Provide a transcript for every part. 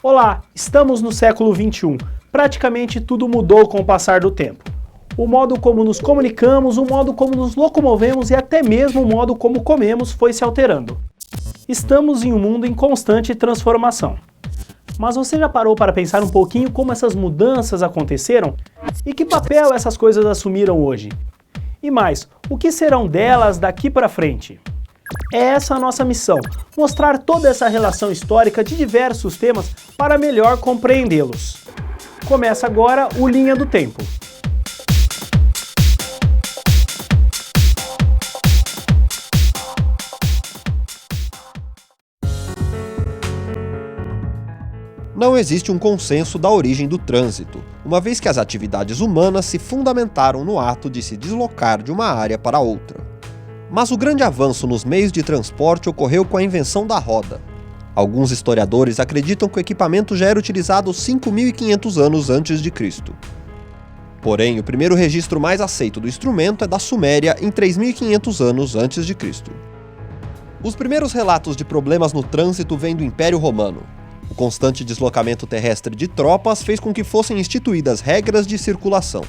Olá, estamos no século XXI. Praticamente tudo mudou com o passar do tempo. O modo como nos comunicamos, o modo como nos locomovemos e até mesmo o modo como comemos foi se alterando. Estamos em um mundo em constante transformação. Mas você já parou para pensar um pouquinho como essas mudanças aconteceram? E que papel essas coisas assumiram hoje? E mais, o que serão delas daqui para frente? É essa a nossa missão, mostrar toda essa relação histórica de diversos temas para melhor compreendê-los. Começa agora o Linha do Tempo. Não existe um consenso da origem do trânsito, uma vez que as atividades humanas se fundamentaram no ato de se deslocar de uma área para outra. Mas o grande avanço nos meios de transporte ocorreu com a invenção da roda. Alguns historiadores acreditam que o equipamento já era utilizado 5.500 anos antes de Cristo. Porém, o primeiro registro mais aceito do instrumento é da Suméria em 3.500 anos antes de Cristo. Os primeiros relatos de problemas no trânsito vêm do Império Romano. O constante deslocamento terrestre de tropas fez com que fossem instituídas regras de circulação.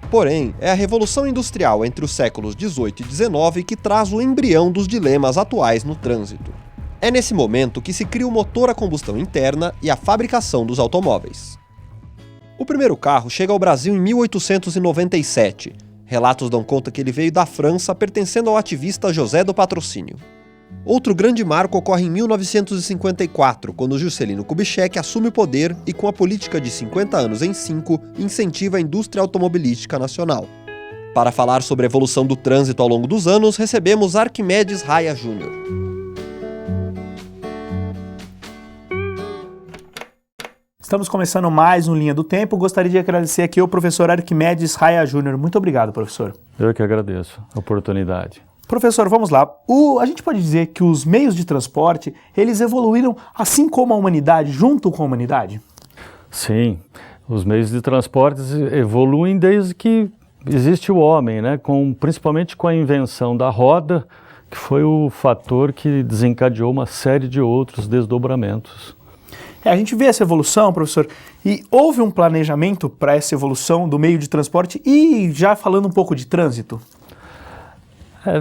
Porém, é a Revolução Industrial entre os séculos XVIII e XIX que traz o embrião dos dilemas atuais no trânsito. É nesse momento que se cria o motor a combustão interna e a fabricação dos automóveis. O primeiro carro chega ao Brasil em 1897. Relatos dão conta que ele veio da França, pertencendo ao ativista José do Patrocínio. Outro grande marco ocorre em 1954, quando Juscelino Kubitschek assume o poder e, com a política de 50 anos em 5, incentiva a indústria automobilística nacional. Para falar sobre a evolução do trânsito ao longo dos anos, recebemos Arquimedes Raia Júnior. Estamos começando mais um Linha do Tempo. Gostaria de agradecer aqui ao professor Arquimedes Raia Júnior. Muito obrigado, professor. Eu que agradeço a oportunidade. Professor, vamos lá. A gente pode dizer que os meios de transporte, eles evoluíram assim como a humanidade, junto com a humanidade? Sim, os meios de transporte evoluem desde que existe o homem, né? Principalmente com a invenção da roda, que foi o fator que desencadeou uma série de outros desdobramentos. A gente vê essa evolução, professor, e houve um planejamento para essa evolução do meio de transporte e já falando um pouco de trânsito?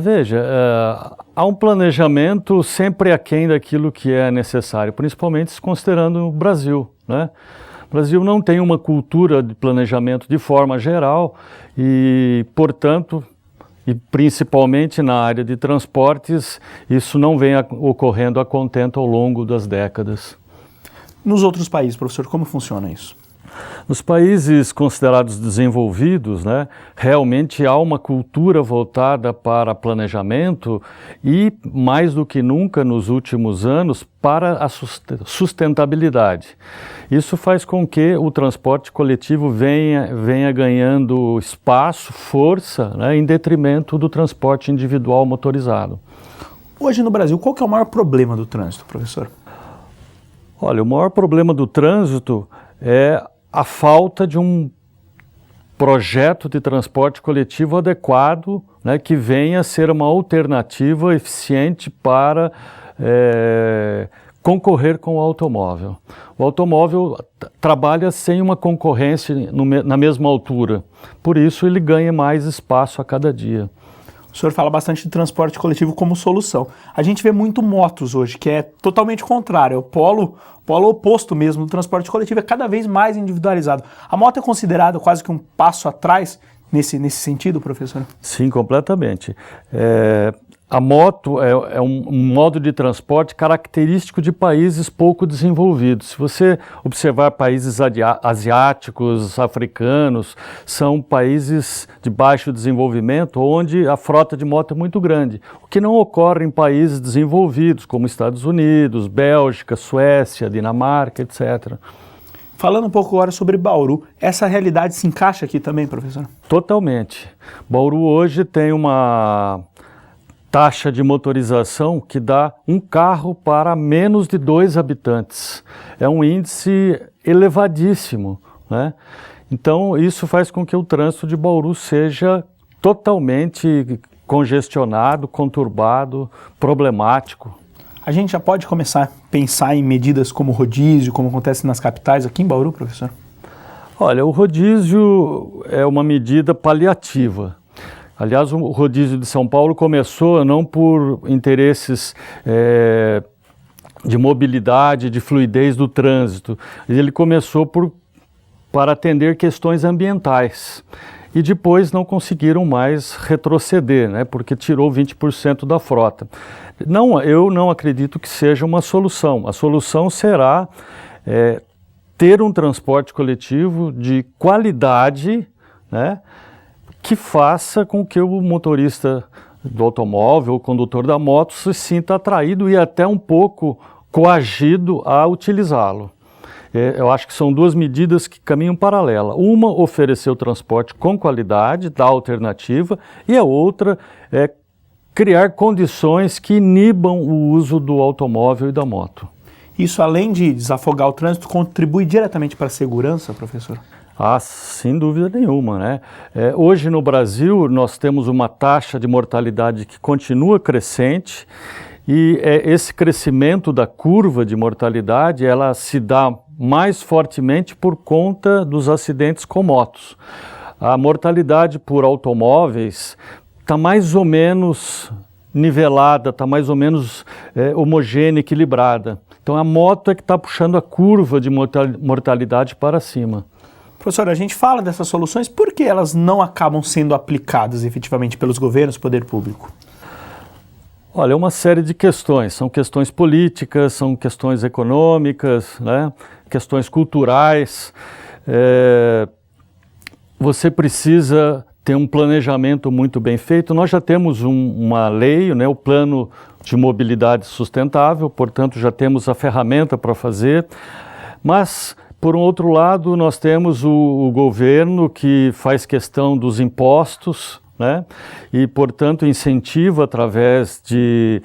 Veja, há um planejamento sempre aquém daquilo que é necessário, principalmente considerando o Brasil, né? O Brasil não tem uma cultura de planejamento de forma geral e, portanto, e principalmente na área de transportes, isso não vem ocorrendo a contento ao longo das décadas. Nos outros países, professor, como funciona isso? Nos países considerados desenvolvidos, né, realmente há uma cultura voltada para planejamento e, mais do que nunca nos últimos anos, para a sustentabilidade. Isso faz com que o transporte coletivo venha ganhando espaço, força, né, em detrimento do transporte individual motorizado. Hoje no Brasil, qual que é o maior problema do trânsito, professor? Olha, o maior problema do trânsito é a falta de um projeto de transporte coletivo adequado, né, que venha a ser uma alternativa eficiente para concorrer com o automóvel. O automóvel trabalha sem uma concorrência na mesma altura, por isso ele ganha mais espaço a cada dia. O senhor fala bastante de transporte coletivo como solução. A gente vê muito motos hoje, que é totalmente contrário, é o polo oposto mesmo do transporte coletivo, é cada vez mais individualizado. A moto é considerada quase que um passo atrás nesse sentido, professor? Sim, completamente. A moto é um modo de transporte característico de países pouco desenvolvidos. Se você observar países asiáticos, africanos, são países de baixo desenvolvimento, onde a frota de moto é muito grande, o que não ocorre em países desenvolvidos, como Estados Unidos, Bélgica, Suécia, Dinamarca, etc. Falando um pouco agora sobre Bauru, essa realidade se encaixa aqui também, professor? Totalmente. Bauru hoje tem uma taxa de motorização que dá um carro para menos de 2 habitantes. É um índice elevadíssimo, né? Então, isso faz com que o trânsito de Bauru seja totalmente congestionado, conturbado, problemático. A A gente já pode começar a pensar em medidas como rodízio, como acontece nas capitais aqui em Bauru, professor? Olha, o rodízio é uma medida paliativa. Aliás, o rodízio de São Paulo começou não por interesses de mobilidade, de fluidez do trânsito. Ele começou para atender questões ambientais. E depois não conseguiram mais retroceder, né, porque tirou 20% da frota. Eu não acredito que seja uma solução. A solução será ter um transporte coletivo de qualidade, né, que faça com que o motorista do automóvel, o condutor da moto, se sinta atraído e até um pouco coagido a utilizá-lo. Eu acho que são duas medidas que caminham paralela. Uma, oferecer o transporte com qualidade, dar alternativa, e a outra é criar condições que inibam o uso do automóvel e da moto. Isso, além de desafogar o trânsito, contribui diretamente para a segurança, professor? Ah, sem dúvida nenhuma, né? Hoje no Brasil nós temos uma taxa de mortalidade que continua crescente e esse crescimento da curva de mortalidade, ela se dá mais fortemente por conta dos acidentes com motos. A mortalidade por automóveis está mais ou menos nivelada, está mais ou menos homogênea, equilibrada. Então a moto é que está puxando a curva de mortalidade para cima. Professor, a gente fala dessas soluções, por que elas não acabam sendo aplicadas efetivamente pelos governos, poder público? Olha, é uma série de questões. São questões políticas, são questões econômicas, né? Questões culturais. Você precisa ter um planejamento muito bem feito. Nós já temos uma lei, né? O Plano de Mobilidade Sustentável, portanto já temos a ferramenta para fazer, mas por um outro lado nós temos o governo que faz questão dos impostos, né? E portanto incentiva através de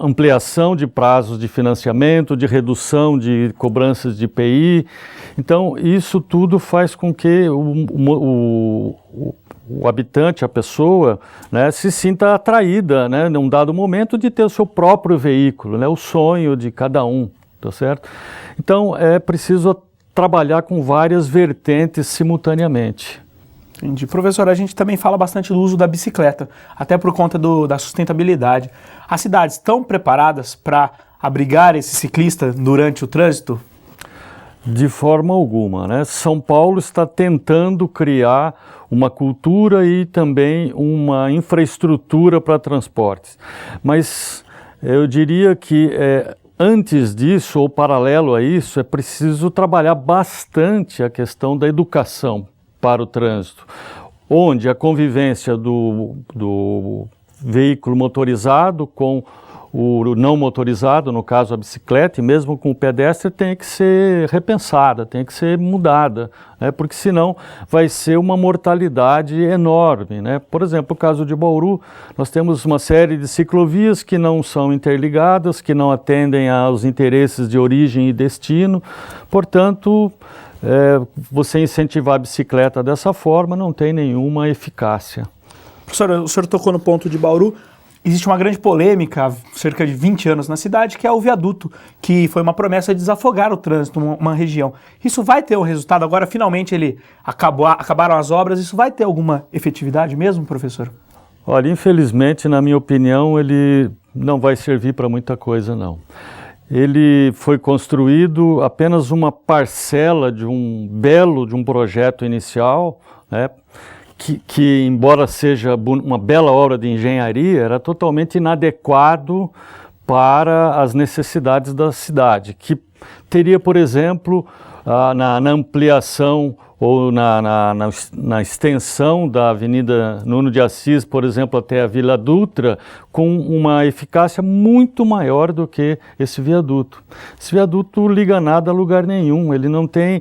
ampliação de prazos de financiamento, de redução de cobranças de IPI. Então isso tudo faz com que o habitante, a pessoa, né, se sinta atraída, né, num dado momento de ter o seu próprio veículo, né, o sonho de cada um, tá certo? Então é preciso trabalhar com várias vertentes simultaneamente. Entendi. Professor, a gente também fala bastante do uso da bicicleta, até por conta da sustentabilidade. As cidades estão preparadas para abrigar esse ciclista durante o trânsito? De forma alguma, né? São Paulo está tentando criar uma cultura e também uma infraestrutura para transportes. Mas eu diria que antes disso, ou paralelo a isso, é preciso trabalhar bastante a questão da educação para o trânsito, onde a convivência do veículo motorizado com o não motorizado, no caso a bicicleta, e mesmo com o pedestre, tem que ser repensada, tem que ser mudada, né? Porque senão vai ser uma mortalidade enorme, né? Por exemplo, no caso de Bauru, nós temos uma série de ciclovias que não são interligadas, que não atendem aos interesses de origem e destino, portanto, você incentivar a bicicleta dessa forma não tem nenhuma eficácia. Professor, o senhor tocou no ponto de Bauru. Existe uma grande polêmica há cerca de 20 anos na cidade, que é o viaduto, que foi uma promessa de desafogar o trânsito numa região. Isso vai ter um resultado? Agora, finalmente, acabaram as obras. Isso vai ter alguma efetividade mesmo, professor? Olha, infelizmente, na minha opinião, ele não vai servir para muita coisa, não. Ele foi construído apenas uma parcela de um projeto inicial, né, que embora seja uma bela obra de engenharia, era totalmente inadequado para as necessidades da cidade, que teria, por exemplo, na ampliação ou na extensão da Avenida Nuno de Assis, por exemplo, até a Vila Dutra, com uma eficácia muito maior do que esse viaduto. Esse viaduto liga nada a lugar nenhum, ele não tem,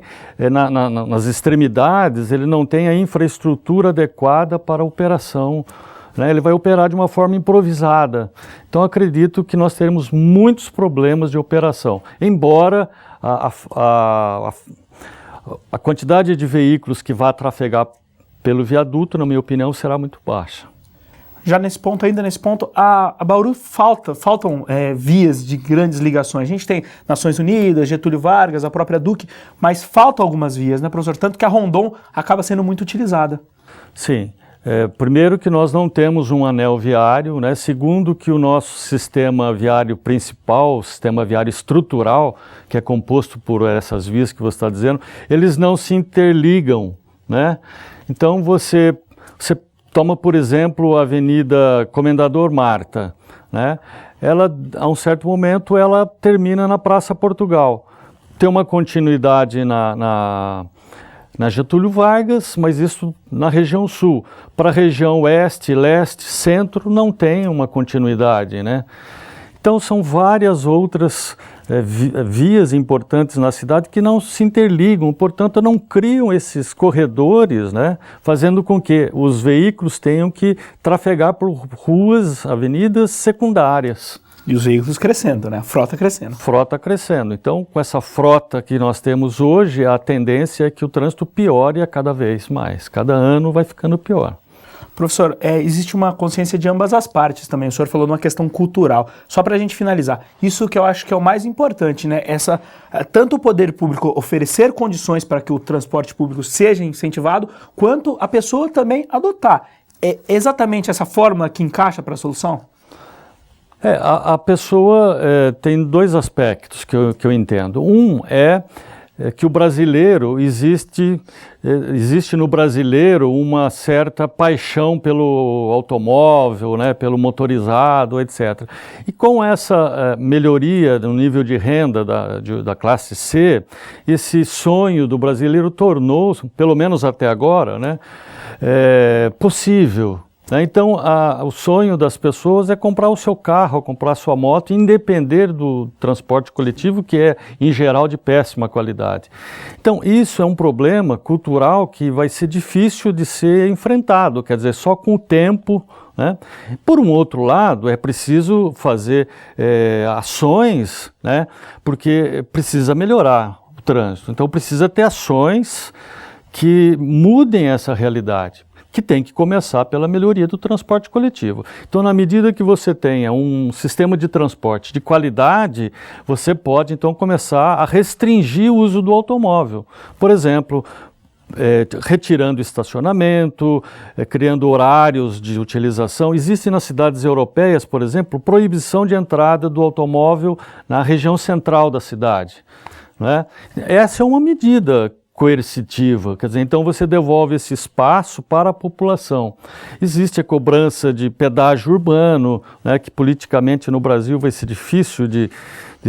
nas extremidades, ele não tem a infraestrutura adequada para a operação, né? Ele vai operar de uma forma improvisada. Então acredito que nós teremos muitos problemas de operação, embora a quantidade de veículos que vai trafegar pelo viaduto, na minha opinião, será muito baixa. Já ainda nesse ponto, a Bauru faltam vias de grandes ligações. A gente tem Nações Unidas, Getúlio Vargas, a própria Duque, mas faltam algumas vias, né, professor? Tanto que a Rondon acaba sendo muito utilizada. Sim. Primeiro que nós não temos um anel viário, né? Segundo que o nosso sistema viário principal, o sistema viário estrutural, que é composto por essas vias que você está dizendo, eles não se interligam, né? Então você toma, por exemplo, a Avenida Comendador Marta, né? Ela, a um certo momento, ela termina na Praça Portugal. Tem uma continuidade na Getúlio Vargas, mas isso na região sul. Para a região oeste, leste, centro, não tem uma continuidade, né? Então são várias outras vias importantes na cidade que não se interligam, portanto não criam esses corredores, né? Fazendo com que os veículos tenham que trafegar por ruas, avenidas secundárias. E os veículos crescendo, né? A frota crescendo. Frota crescendo. Então, com essa frota que nós temos hoje, a tendência é que o trânsito piore a cada vez mais. Cada ano vai ficando pior. Professor, existe uma consciência de ambas as partes também. O senhor falou de uma questão cultural. Só para a gente finalizar, isso que eu acho que é o mais importante, né? Tanto o poder público oferecer condições para que o transporte público seja incentivado, quanto a pessoa também adotar. É exatamente essa fórmula que encaixa para a solução? A pessoa tem dois aspectos que eu entendo. Um é que o brasileiro, existe no brasileiro uma certa paixão pelo automóvel, né, pelo motorizado, etc. E com essa melhoria no nível de renda da classe C, esse sonho do brasileiro tornou, pelo menos até agora, né, possível. Então, o sonho das pessoas é comprar o seu carro, comprar a sua moto, independer do transporte coletivo, que é, em geral, de péssima qualidade. Então, isso é um problema cultural que vai ser difícil de ser enfrentado, quer dizer, só com o tempo, né? Por um outro lado, é preciso fazer ações, né? Porque precisa melhorar o trânsito. Então, precisa ter ações que mudem essa realidade, que tem que começar pela melhoria do transporte coletivo. Então, na medida que você tenha um sistema de transporte de qualidade, você pode, então, começar a restringir o uso do automóvel. Por exemplo, retirando estacionamento, criando horários de utilização. Existe nas cidades europeias, por exemplo, proibição de entrada do automóvel na região central da cidade, né? Essa é uma medida coercitiva, quer dizer, então você devolve esse espaço para a população. Existe a cobrança de pedágio urbano, né, que politicamente no Brasil vai ser difícil de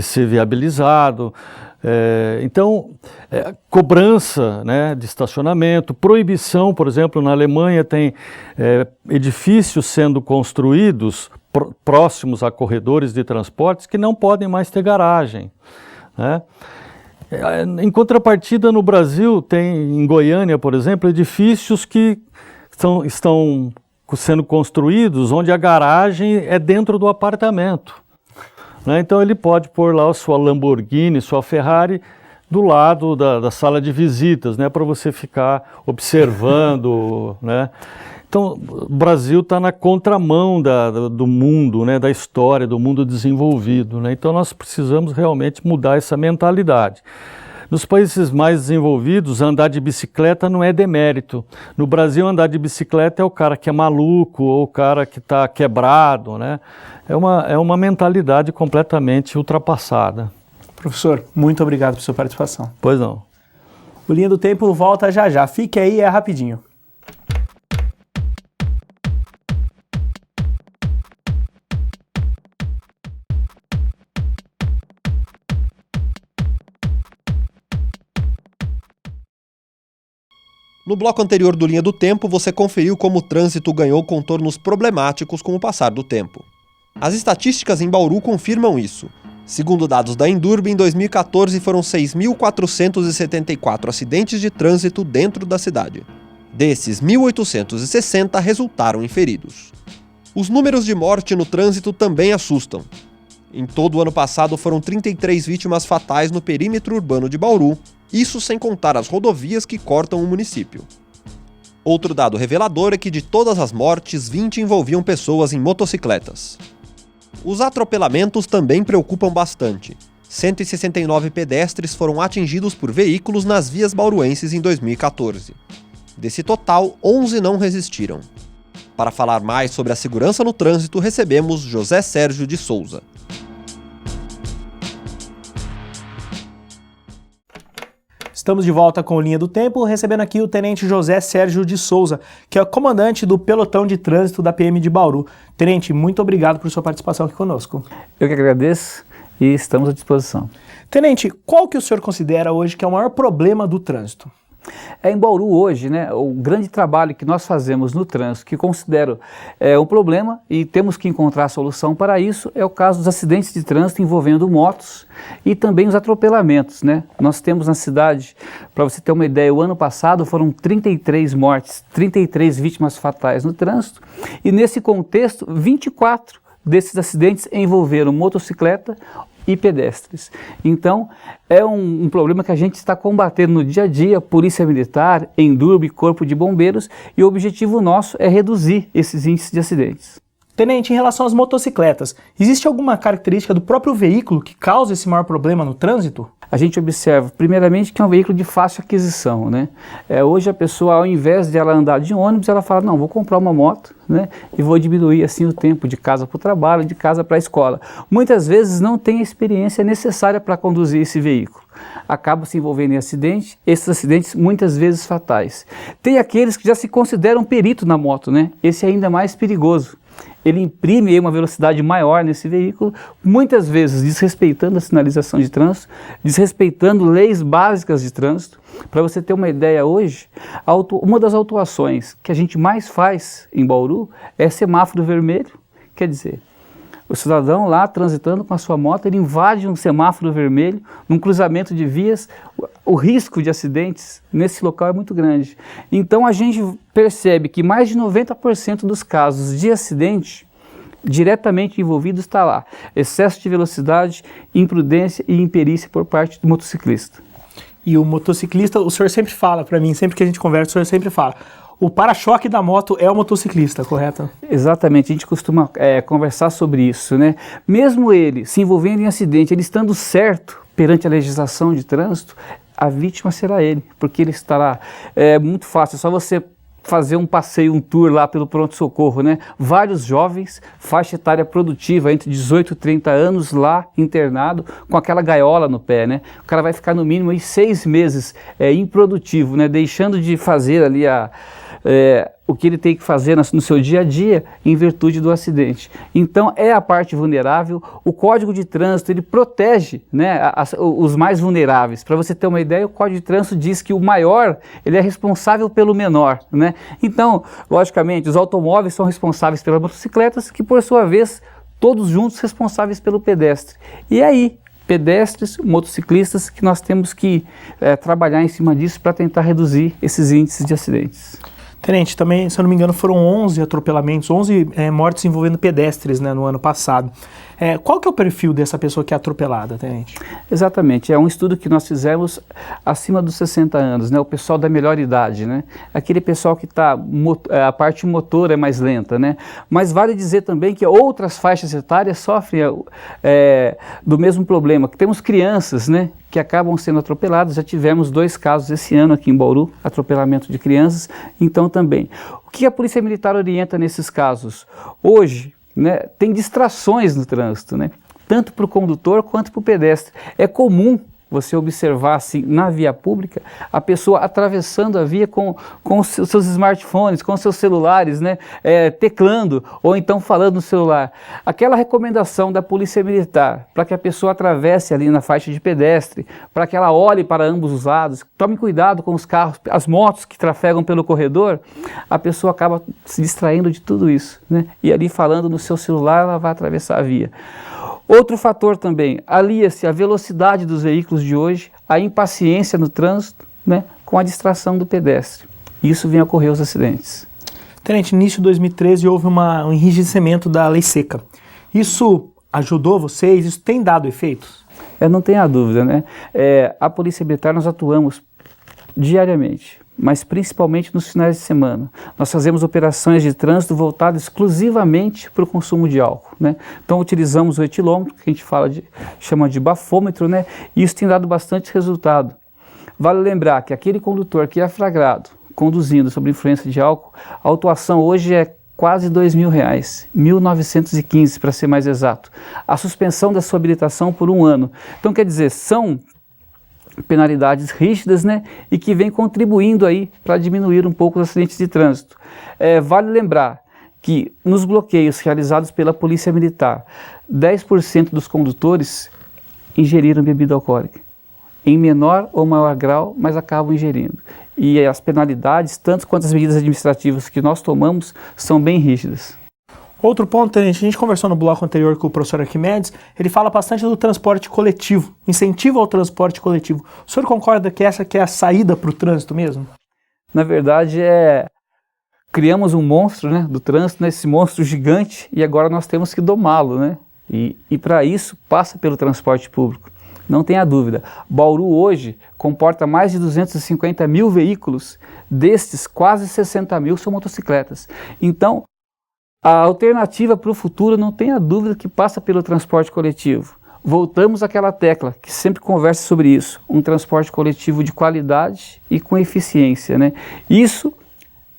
ser viabilizado. Então, cobrança, né, de estacionamento, proibição, por exemplo, na Alemanha tem edifícios sendo construídos próximos a corredores de transportes que não podem mais ter garagem, né? Em contrapartida, no Brasil, tem em Goiânia, por exemplo, edifícios que estão sendo construídos onde a garagem é dentro do apartamento, né? Então ele pode pôr lá a sua Lamborghini, sua Ferrari do lado da sala de visitas, né, para você ficar observando, né? Então, o Brasil está na contramão do mundo, né, da história, do mundo desenvolvido, né? Então, nós precisamos realmente mudar essa mentalidade. Nos países mais desenvolvidos, andar de bicicleta não é demérito. No Brasil, andar de bicicleta é o cara que é maluco ou o cara que está quebrado, né? É uma mentalidade completamente ultrapassada. Professor, muito obrigado por sua participação. Pois não. O Linha do Tempo volta já já. Fique aí, é rapidinho. No bloco anterior do Linha do Tempo, você conferiu como o trânsito ganhou contornos problemáticos com o passar do tempo. As estatísticas em Bauru confirmam isso. Segundo dados da Endurbe, em 2014 foram 6.474 acidentes de trânsito dentro da cidade. Desses, 1.860 resultaram em feridos. Os números de morte no trânsito também assustam. Em todo o ano passado foram 33 vítimas fatais no perímetro urbano de Bauru, isso sem contar as rodovias que cortam o município. Outro dado revelador é que de todas as mortes, 20 envolviam pessoas em motocicletas. Os atropelamentos também preocupam bastante. 169 pedestres foram atingidos por veículos nas vias bauruenses em 2014. Desse total, 11 não resistiram. Para falar mais sobre a segurança no trânsito, recebemos José Sérgio de Souza. Estamos de volta com Linha do Tempo, recebendo aqui o Tenente José Sérgio de Souza, que é o comandante do Pelotão de Trânsito da PM de Bauru. Tenente, muito obrigado por sua participação aqui conosco. Eu que agradeço e estamos à disposição. Tenente, qual que o senhor considera hoje que é o maior problema do trânsito? Em Bauru hoje, né, o grande trabalho que nós fazemos no trânsito, que considero um problema e temos que encontrar a solução para isso, é o caso dos acidentes de trânsito envolvendo motos e também os atropelamentos, né? Nós temos na cidade, para você ter uma ideia, o ano passado foram 33 mortes, 33 vítimas fatais no trânsito e nesse contexto, 24 desses acidentes envolveram motocicleta e pedestres. Então, é um problema que a gente está combatendo no dia a dia, Polícia Militar, Endurbe, Corpo de Bombeiros, e o objetivo nosso é reduzir esses índices de acidentes. Tenente, em relação às motocicletas, existe alguma característica do próprio veículo que causa esse maior problema no trânsito? A gente observa, primeiramente, que é um veículo de fácil aquisição, né? Hoje a pessoa, ao invés de ela andar de ônibus, ela fala, não, vou comprar uma moto, né? E vou diminuir assim o tempo de casa para o trabalho, de casa para a escola. Muitas vezes não tem a experiência necessária para conduzir esse veículo. Acaba se envolvendo em acidente, esses acidentes muitas vezes fatais. Tem aqueles que já se consideram perito na moto, né? Esse é ainda mais perigoso. Ele imprime uma velocidade maior nesse veículo, muitas vezes desrespeitando a sinalização de trânsito, desrespeitando leis básicas de trânsito. Para você ter uma ideia hoje, uma das autuações que a gente mais faz em Bauru é semáforo vermelho. Quer dizer, o cidadão lá transitando com a sua moto, ele invade um semáforo vermelho, num cruzamento de vias, o risco de acidentes nesse local é muito grande. Então a gente percebe que mais de 90% dos casos de acidente diretamente envolvido está lá. Excesso de velocidade, imprudência e imperícia por parte do motociclista. E o motociclista, o senhor sempre fala para mim, sempre que a gente conversa, o senhor sempre fala, o para-choque da moto é o motociclista, correto? Exatamente, a gente costuma conversar sobre isso, né? Mesmo ele se envolvendo em acidente, ele estando certo perante a legislação de trânsito, a vítima será ele, porque ele estará muito fácil, é só você fazer um passeio, um tour lá pelo pronto-socorro, né? Vários jovens, faixa etária produtiva, entre 18 e 30 anos, lá internado, com aquela gaiola no pé, né? O cara vai ficar no mínimo aí 6 meses improdutivo, né? Deixando de fazer ali o que ele tem que fazer no seu dia a dia em virtude do acidente. Então é a parte vulnerável. O Código de Trânsito ele protege, né, os mais vulneráveis. Para você ter uma ideia, o Código de Trânsito diz que o maior ele é responsável pelo menor, né? Então, logicamente, os automóveis são responsáveis pelas motocicletas, que por sua vez todos juntos responsáveis pelo pedestre. E aí, pedestres, motociclistas, que nós temos que trabalhar em cima disso para tentar reduzir esses índices de acidentes. Tenente, também, se eu não me engano, foram 11 atropelamentos, 11 mortes envolvendo pedestres, né, no ano passado. Qual que é o perfil dessa pessoa que é atropelada, Tenente? Exatamente, é um estudo que nós fizemos acima dos 60 anos, né, o pessoal da melhor idade, né, aquele pessoal que a parte motora é mais lenta, né, mas vale dizer também que outras faixas etárias sofrem do mesmo problema, que temos crianças, né, que acabam sendo atropeladas. Já tivemos 2 casos esse ano aqui em Bauru, atropelamento de crianças, então também. O que a Polícia Militar orienta nesses casos? Hoje, né, tem distrações no trânsito, né, tanto para o condutor quanto para o pedestre. É comum você observar assim, na via pública, a pessoa atravessando a via com os seus smartphones, com os seus celulares, né, teclando ou então falando no celular. Aquela recomendação da Polícia Militar para que a pessoa atravesse ali na faixa de pedestre, para que ela olhe para ambos os lados, tome cuidado com os carros, as motos que trafegam pelo corredor, a pessoa acaba se distraindo de tudo isso, né, e ali falando no seu celular ela vai atravessar a via. Outro fator também, alia-se a velocidade dos veículos de hoje, a impaciência no trânsito, né, com a distração do pedestre. Isso vem a ocorrer os acidentes. Tenente, no início de 2013 houve um enrijecimento da lei seca. Isso ajudou vocês? Isso tem dado efeitos? Não tenha dúvida, né? A Polícia Militar nós atuamos diariamente, mas principalmente nos finais de semana. Nós fazemos operações de trânsito voltadas exclusivamente para o consumo de álcool, né? Então utilizamos o etilômetro, que a gente chama de bafômetro, né? E isso tem dado bastante resultado. Vale lembrar que aquele condutor que é flagrado conduzindo sob influência de álcool, a autuação hoje é quase R$2.000, 1.915 para ser mais exato. A suspensão da sua habilitação por 1 ano. Então quer dizer, são penalidades rígidas, né, e que vem contribuindo aí para diminuir um pouco os acidentes de trânsito. Vale lembrar que nos bloqueios realizados pela Polícia Militar, 10% dos condutores ingeriram bebida alcoólica, em menor ou maior grau, mas acabam ingerindo. E as penalidades, tanto quanto as medidas administrativas que nós tomamos, são bem rígidas. Outro ponto, Tenente, a gente conversou no bloco anterior com o professor Arquimedes, ele fala bastante do transporte coletivo, incentivo ao transporte coletivo. O senhor concorda que essa que é a saída para o trânsito mesmo? Na verdade, criamos um monstro, né, do trânsito, né, esse monstro gigante, e agora nós temos que domá-lo, né? E para isso passa pelo transporte público. Não tenha dúvida, Bauru hoje comporta mais de 250 mil veículos, destes quase 60 mil são motocicletas. Então, a alternativa para o futuro, não tenha dúvida, que passa pelo transporte coletivo. Voltamos àquela tecla que sempre conversa sobre isso, um transporte coletivo de qualidade e com eficiência, né? Isso,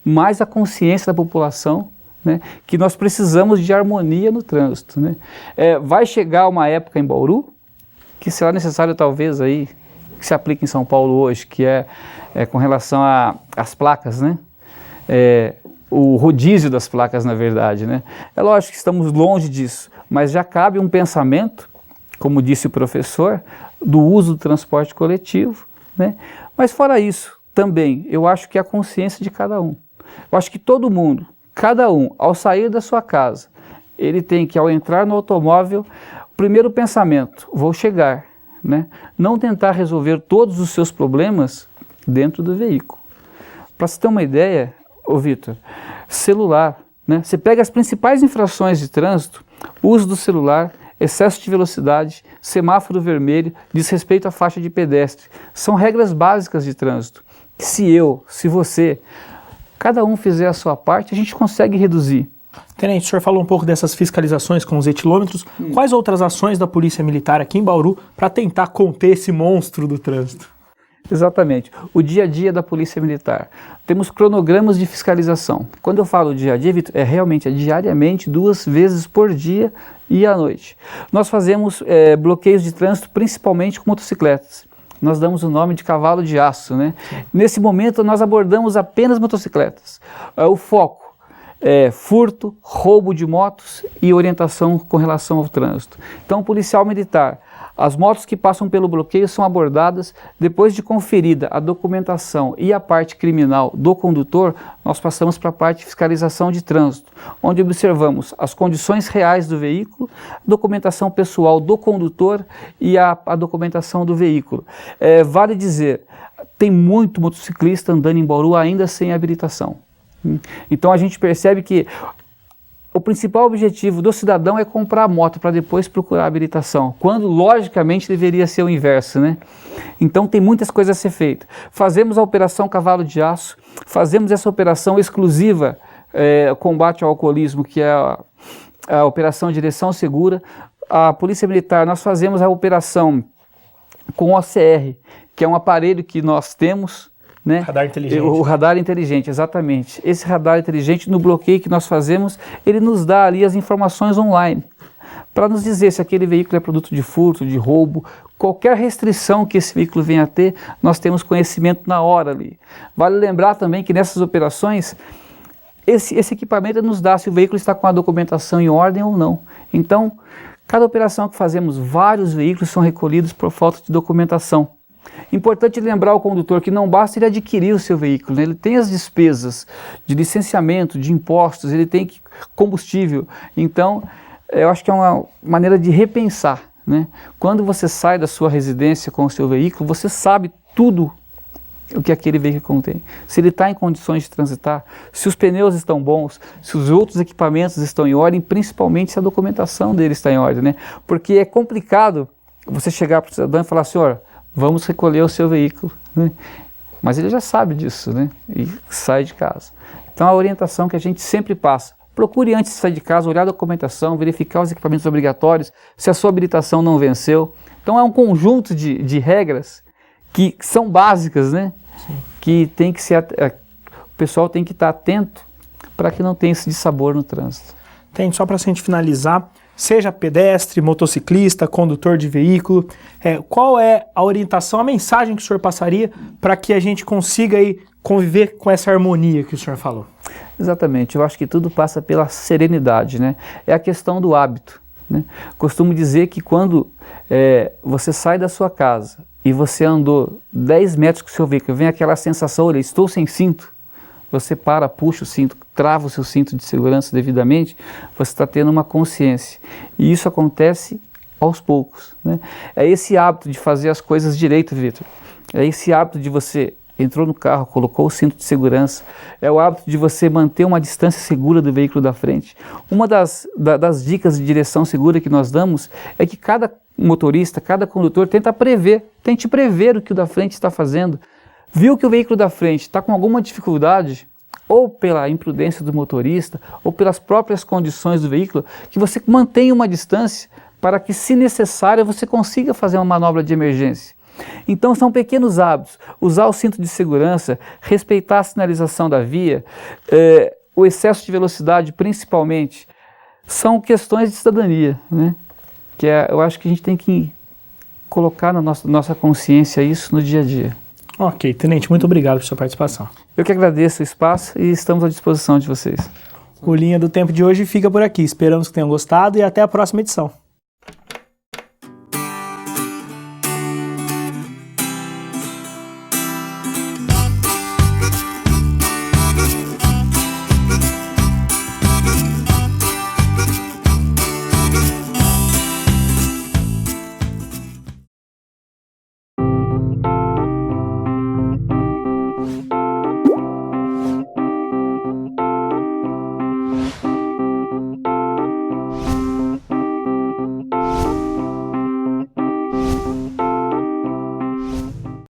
mais a consciência da população, né, que nós precisamos de harmonia no trânsito, né? Vai chegar uma época em Bauru que será necessário talvez aí, que se aplica em São Paulo hoje, que é com relação às placas, né? O rodízio das placas, na verdade, né? É lógico que estamos longe disso, mas já cabe um pensamento, como disse o professor, do uso do transporte coletivo, né? Mas fora isso, também, eu acho que é a consciência de cada um. Eu acho que todo mundo, cada um, ao sair da sua casa, ele tem que, ao entrar no automóvel, primeiro pensamento, vou chegar, né? Não tentar resolver todos os seus problemas dentro do veículo. Para você ter uma ideia, ô Vitor, celular, né? Você pega as principais infrações de trânsito, uso do celular, excesso de velocidade, semáforo vermelho, desrespeito à faixa de pedestre. São regras básicas de trânsito. Se você, cada um fizer a sua parte, a gente consegue reduzir. Tenente, o senhor falou um pouco dessas fiscalizações com os etilômetros. Quais outras ações da Polícia Militar aqui em Bauru para tentar conter esse monstro do trânsito? Exatamente. O dia a dia da Polícia Militar. Temos cronogramas de fiscalização. Quando eu falo dia a dia, Vitor, realmente diariamente, 2 vezes por dia e à noite. Nós fazemos bloqueios de trânsito principalmente com motocicletas. Nós damos o nome de cavalo de aço, né? Nesse momento nós abordamos apenas motocicletas. O foco é furto, roubo de motos e orientação com relação ao trânsito. Então, policial militar, as motos que passam pelo bloqueio são abordadas, depois de conferida a documentação e a parte criminal do condutor, nós passamos para a parte de fiscalização de trânsito, onde observamos as condições reais do veículo, documentação pessoal do condutor e a documentação do veículo. Vale dizer, tem muito motociclista andando em Bauru ainda sem habilitação. Então a gente percebe que o principal objetivo do cidadão é comprar a moto para depois procurar a habilitação, quando logicamente deveria ser o inverso, né? Então tem muitas coisas a ser feitas. Fazemos a operação Cavalo de Aço, fazemos essa operação exclusiva, combate ao alcoolismo, que é a operação Direção Segura. A Polícia Militar, nós fazemos a operação com o OCR, que é um aparelho que nós temos, né? Radar inteligente. O radar inteligente, exatamente. Esse radar inteligente, no bloqueio que nós fazemos, ele nos dá ali as informações online, para nos dizer se aquele veículo é produto de furto, de roubo, qualquer restrição que esse veículo venha a ter, nós temos conhecimento na hora ali. Vale lembrar também que nessas operações, esse equipamento nos dá se o veículo está com a documentação em ordem ou não. Então, cada operação que fazemos, vários veículos são recolhidos por falta de documentação. Importante lembrar ao condutor que não basta ele adquirir o seu veículo, né? Ele tem as despesas de licenciamento, de impostos, ele tem combustível. Então, eu acho que é uma maneira de repensar, né? Quando você sai da sua residência com o seu veículo, você sabe tudo o que aquele veículo contém. Se ele está em condições de transitar, se os pneus estão bons, se os outros equipamentos estão em ordem, principalmente se a documentação dele está em ordem, né? Porque é complicado você chegar para o cidadão e falar, senhor, vamos recolher o seu veículo, né? mas ele já sabe disso, né? E sai de casa. Então a orientação que a gente sempre passa, procure antes de sair de casa, olhar a documentação, verificar os equipamentos obrigatórios, se a sua habilitação não venceu. Então é um conjunto de regras que são básicas, né? Sim. Que tem que ser, o pessoal tem que estar atento para que não tenha esse dissabor no trânsito. Tem, só para a gente finalizar, seja pedestre, motociclista, condutor de veículo, qual é a orientação, a mensagem que o senhor passaria para que a gente consiga aí conviver com essa harmonia que o senhor falou? Exatamente, eu acho que tudo passa pela serenidade, né? É a questão do hábito, né? Costumo dizer que quando você sai da sua casa e você andou 10 metros com o seu veículo, vem aquela sensação, olha, estou sem cinto, você para, puxa o cinto, trava o seu cinto de segurança devidamente, você está tendo uma consciência. E isso acontece aos poucos, né? É esse hábito de fazer as coisas direito, Vitor. É esse hábito de você entrou no carro, colocou o cinto de segurança. É o hábito de você manter uma distância segura do veículo da frente. Uma das dicas de direção segura que nós damos é que cada motorista, cada condutor tente prever o que o da frente está fazendo. Viu que o veículo da frente está com alguma dificuldade, ou pela imprudência do motorista, ou pelas próprias condições do veículo, que você mantenha uma distância para que, se necessário, você consiga fazer uma manobra de emergência. Então são pequenos hábitos, usar o cinto de segurança, respeitar a sinalização da via, o excesso de velocidade principalmente, são questões de cidadania, né? Eu acho que a gente tem que colocar na nossa consciência isso no dia a dia. Ok, Tenente, muito obrigado por sua participação. Eu que agradeço o espaço e estamos à disposição de vocês. O Linha do Tempo de hoje fica por aqui. Esperamos que tenham gostado e até a próxima edição.